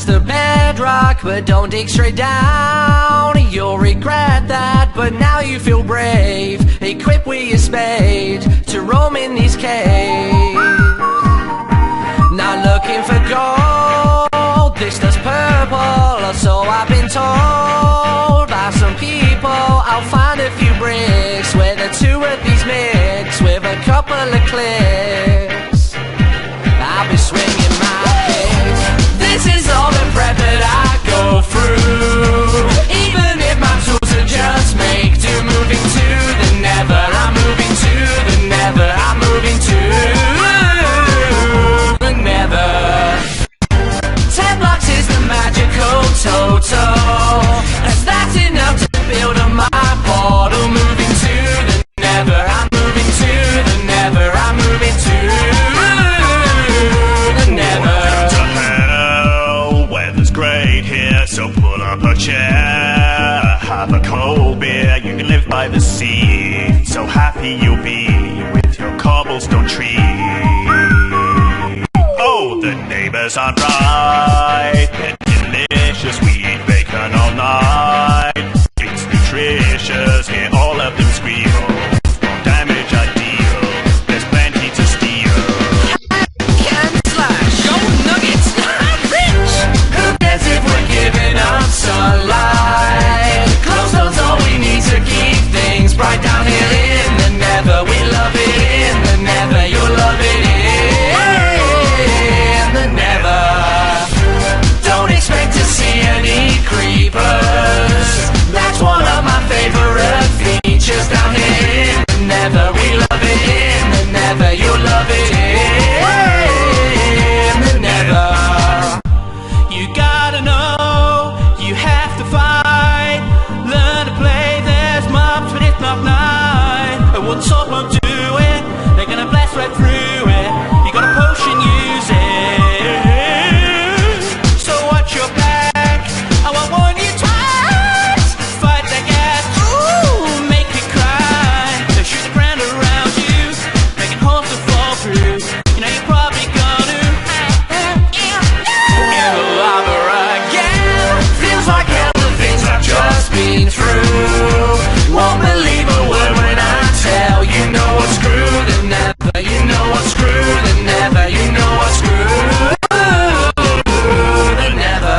the bedrock, but don't dig straight down. You'll regret that, but now you feel brave, equipped with your spade to roam in these caves. Not looking for gold, this does purple, or so I've been told by some people. I'll find a few bricks where the two of these mix with a couple of clicks. I'll be swinging my kicks. This is all the prep that I go through. Even if my tools are just make do, moving to the never. I'm moving to the never. I'm moving to the never. 10 blocks is the magical total, as that's enough to build on my portal. Moving to the never. I'm moving to the never. I'm moving to the never. To hell, weather's great here, so pull up a chair, have a cold beer. You can live by the sea, so happy you'll be with your cobblestone tree. Oh, the neighbors aren't right, they're delicious. We eat bacon all night, it's nutritious. Hear all of them squeal, won't damage I deal. There's plenty to steal. Can slash gold nuggets. Rich. Who cares if we're giving up sunlight? Glostone's all we need to keep things bright down here in the nether. We love it in the nether. You'll love it in the nether. Don't expect to see any creepers. That's one of my favorite features down here in the nether. We love it in the nether. You'll love it in the nether. You gotta know, you have to fight. Learn to play, there's mobs, but it's not night. A wooden sword won't do it, they're gonna blast right through it. You got a potion, use it. So watch your back, I won't warn you twice. Fight the gas, ooh, make you cry. They shoot the ground around you, making holes to fall through. You know you're probably gonna in the lava again. Feels like hell, the things I've just been through. Won't believe a word when I tell you. Know what's screwed and never. You know what's screwed and never. You know what's screwed and never.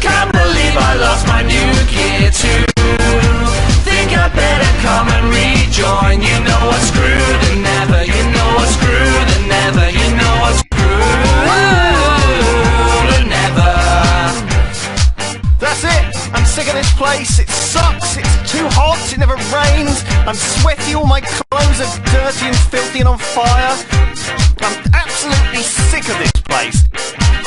Can't believe I lost my new gear too. Think I better come and rejoin. You know what's screwed and never. You know what's screwed and never. You know what's screwed and never. That's it! I'm sick of this place, it sucks, it's too hot, it never rains, I'm sweaty, all my clothes are dirty and filthy and on fire. I'm absolutely sick of this place.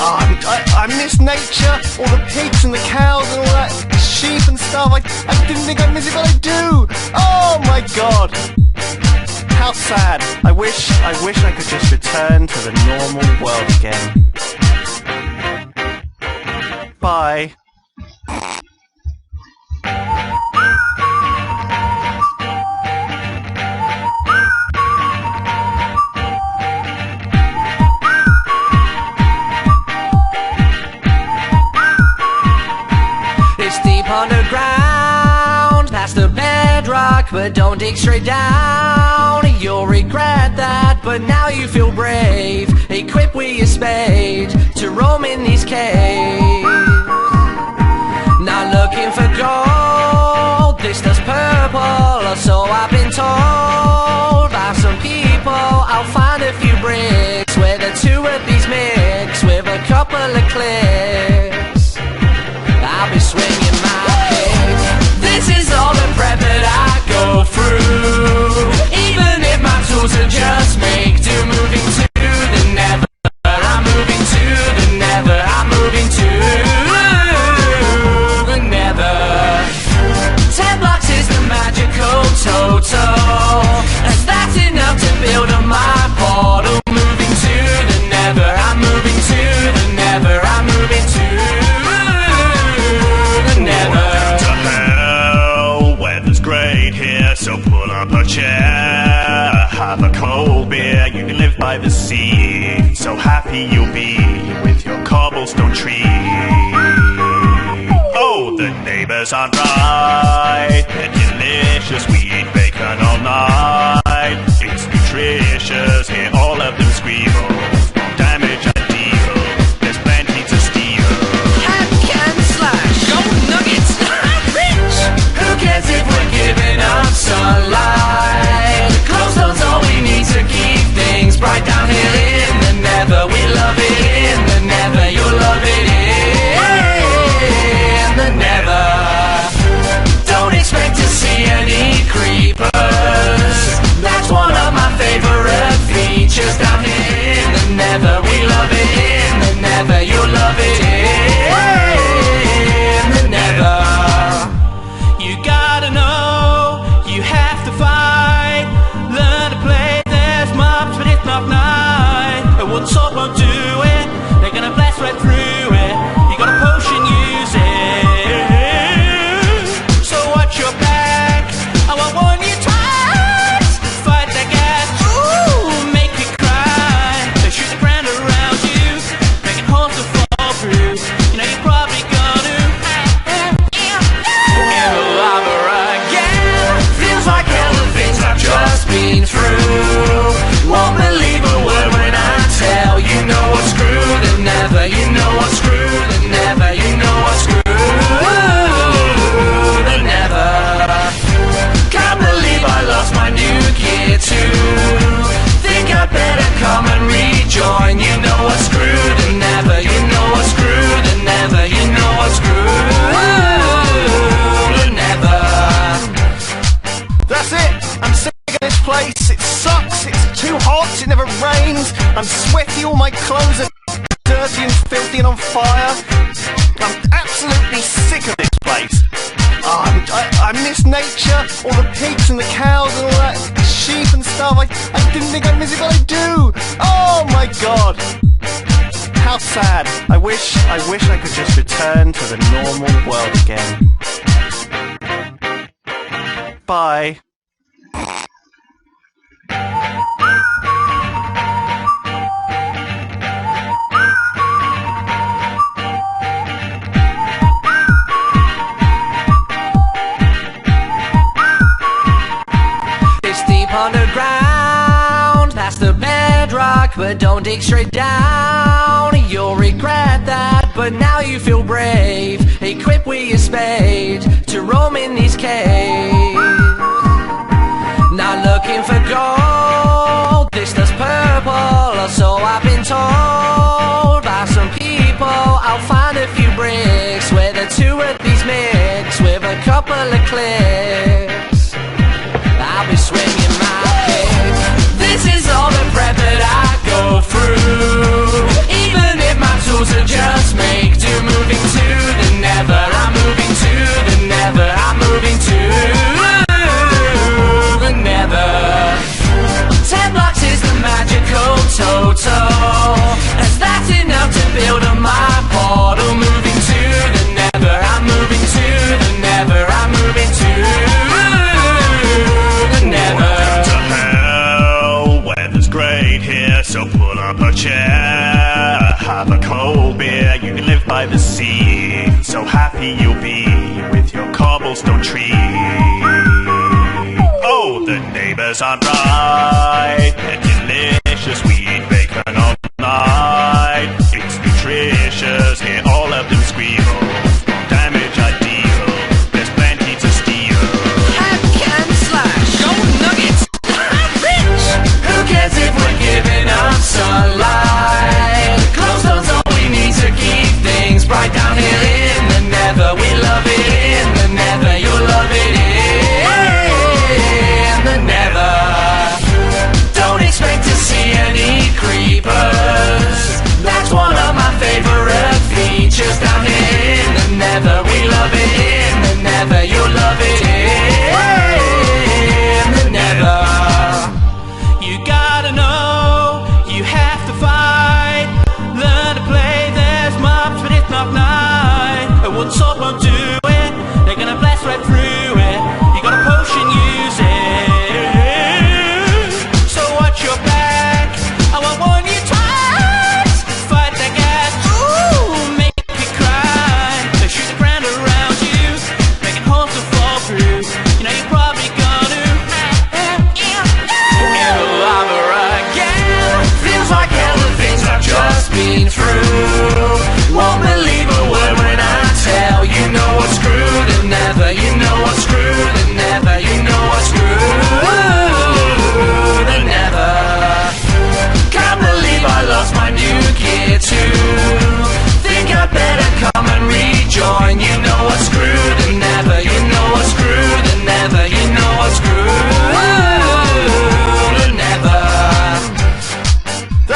I miss nature, all the pigs and the cows and all that sheep and stuff. I didn't think I'd miss it, but I do! Oh my god! How sad. I wish I could just return to the normal world again. Bye. It's deep underground, past the bedrock, but don't dig straight down. You'll regret that, but now you feel brave, equipped with your spade to roam in these caves. Not looking for gold, this does purple, or so I've been told by some people. I'll find a few bricks where the two of these mix with a couple of clicks. I'll be swinging my kicks. This is all the prep that I go through. Even if my tools are just make do, moving to the never. I'm moving to the never. I'm moving to the never. 10 blocks is the magical total, as that's enough to build on my portal. Moving to the never. I'm moving to the never. I'm moving by the sea. So happy you'll be with your cobblestone tree. Oh, the neighbors aren't right. They're delicious. We eat bacon all night. It's nutritious. Hear all of them squeal. Damage I deal. There's plenty to steal. Hack and slash, golden nuggets, rich. Who cares if we're giving up sunlight? Closestone's all we need to keep things bright down here in the nether. We love it in the nether. You'll love it in the nether. Don't expect to see any creepers. That's one of my favorite features down here in the nether. We love it in the nether. You'll love it in the nether. You gotta know, you have to fight. Learn to play, there's mobs, but it's not night. A wood sword won't do it, they're gonna blast right through it. You got a potion, use it. So watch your back, I won't warn you twice. Fight the gas, ooh, make you cry. They shoot the ground around you, making holes to fall through. You know you're probably gonna in the lava again. Feels like hell the things I've just been through. Won't believe a word when I tell you know what's screwed and never. You know what's screwed and never. You know what's screwed and never. Can't believe I lost my new gear too. Think I'd better come and rejoin. You know what's screwed and never. You know what's screwed and never. You know what's screwed and never. That's it. I'm sick of this place. It sucks. It's too hot. It never rains. I'm sweaty. All my clothes are dirty and filthy and on fire. I'm absolutely sick of this place. Oh, I miss nature. All the pigs and the cows and all that sheep and stuff. I didn't think I'd miss it, but I do. Oh my God. How sad. I wish I could just return to the normal world again. Bye. It's deep underground, that's the bedrock, but don't dig straight down. You'll regret that, but now you feel brave. Equipped with your spade to roam in these caves. Not looking for gold, this does purple, or so I've been told by some people. I'll find a few bricks where the two of these mix with a couple of clicks. I'll be swinging my pick. This is all the prep that I go through. Even if my tools are just make do. Moving to the nether, I'm moving to the nether. I'm moving to the nether. 10 blocks is the magical total, as that's enough to build on my portal. Moving to the nether, I'm moving to the nether. I'm moving to the nether. Welcome to hell. Weather's great here, so pull up a chair. Have a cold beer. You can live by the sea. So happy you'll be with your cobblestone tree. Oh, the neighbors aren't right. They're delicious. We eat bacon all night. It's nutritious. Hear all of them squeal. Damage I deal. There's plenty to steal. Hack and slash, golden nuggets, rich. Who cares if we're giving up sunlight? Closestone's all we need to keep things bright down here in the nether. We love it in the nether. You'll love it in the nether. Don't expect to see any creepers. That's one of my favorite features down here in the nether. We love it in the nether. You'll love it in the nether. You gotta know, you have to fight. Learn to play, there's mobs, but it's not night. A wood sword won't do it, they're gonna blast right through it. You got a potion, use it. So watch your back, I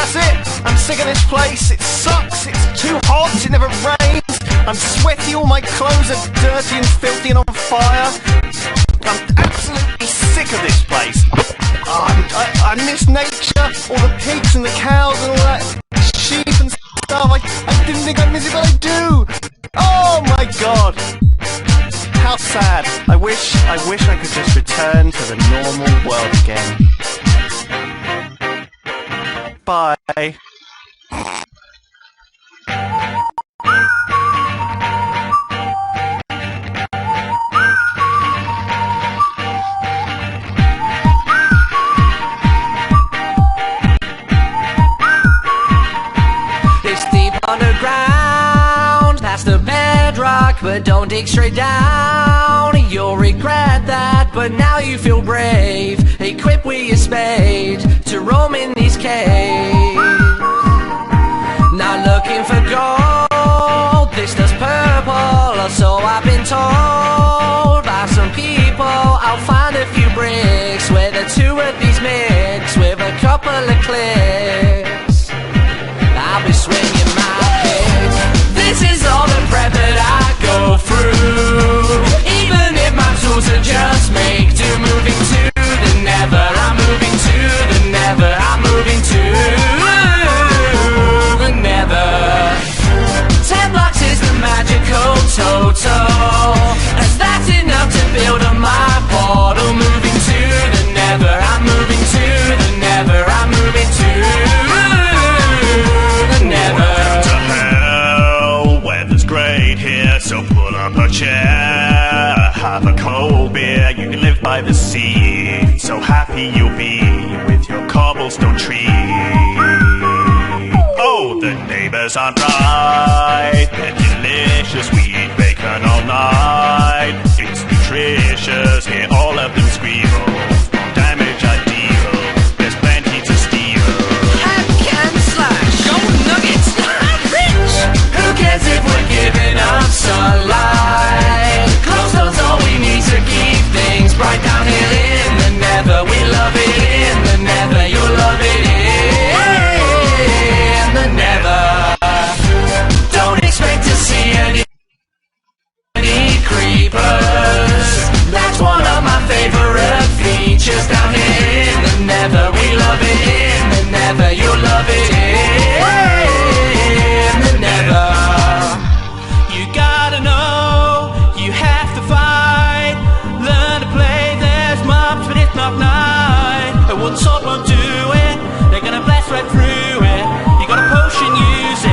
That's it! I'm sick of this place, it sucks, it's too hot, it never rains. I'm sweaty, all my clothes are dirty and filthy and on fire. I'm absolutely sick of this place. I miss nature, all the pigs and the cows and all that sheep and stuff. I didn't think I'd miss it, but I do. Oh my god. How sad. I wish I could just return to the normal world again. Bye. It's deep underground, past the bedrock, but don't dig straight down. You'll regret that, but now you feel brave, equipped with your spade to roam in these caves. Not looking for gold, this does purple, or so I've been told by some people. I'll find a few bricks where the two of these mix with a couple of clicks. I'll be swinging my pick. This is all the prep that I go through. Even if my tools are just make do. Moving to the never, I'm moving to the never, I'm moving to the never. 10 blocks is the magical total, as that's enough to build on my portal. Moving to the never, I'm moving to the never, I'm moving to Welcome to hell, weather's great here, so pull up a chair, have a cold beer, you can live by the sea, so happy you'll be with your cobblestone tree. Oh, the neighbors aren't right, they're delicious, we eat bacon all night, it's nutritious, hear all of them squeal, damage I deal, there's plenty to steal. Who cares if we're giving up sunlight? Glowstone's all we need to keep things bright down here in the nether. We love it in the nether. You'll love it in the nether. Don't expect to see any creepers. That's one of my favorite features down here in the nether. We love it in the nether. You'll love it in the nether. You gotta know, you have to fight. Learn to play, there's mobs, but it's not night. A wooden sword won't do it, they're gonna blast right through it. You got a potion, use it.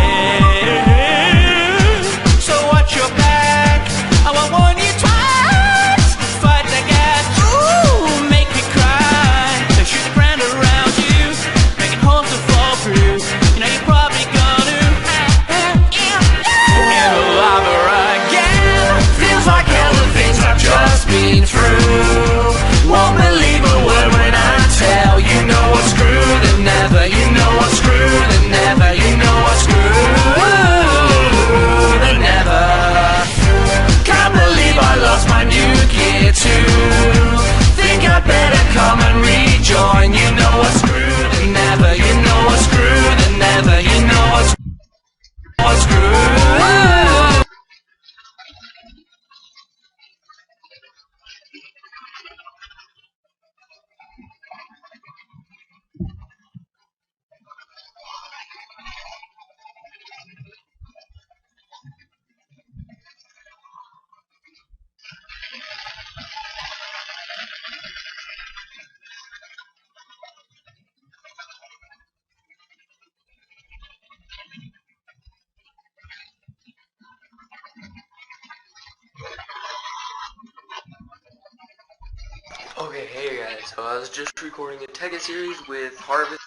So watch your back, I won't warn you twice. Fight the gas, ooh, make me cry. So shoot the ground around you, making holes to fall through. You know you're probably gonna Feels like hell the things I've just been through. Won't believe a word when I tell you know what's screwed and never. You know what's screwed and never. You know what's screwed and never. Can't believe I lost my new gear too. Think I'd better come and rejoin. You know what's screwed and never. You know what's screwed and never. You know what's screwed. Okay, hey guys, so I was just recording a Tekken series with Harvest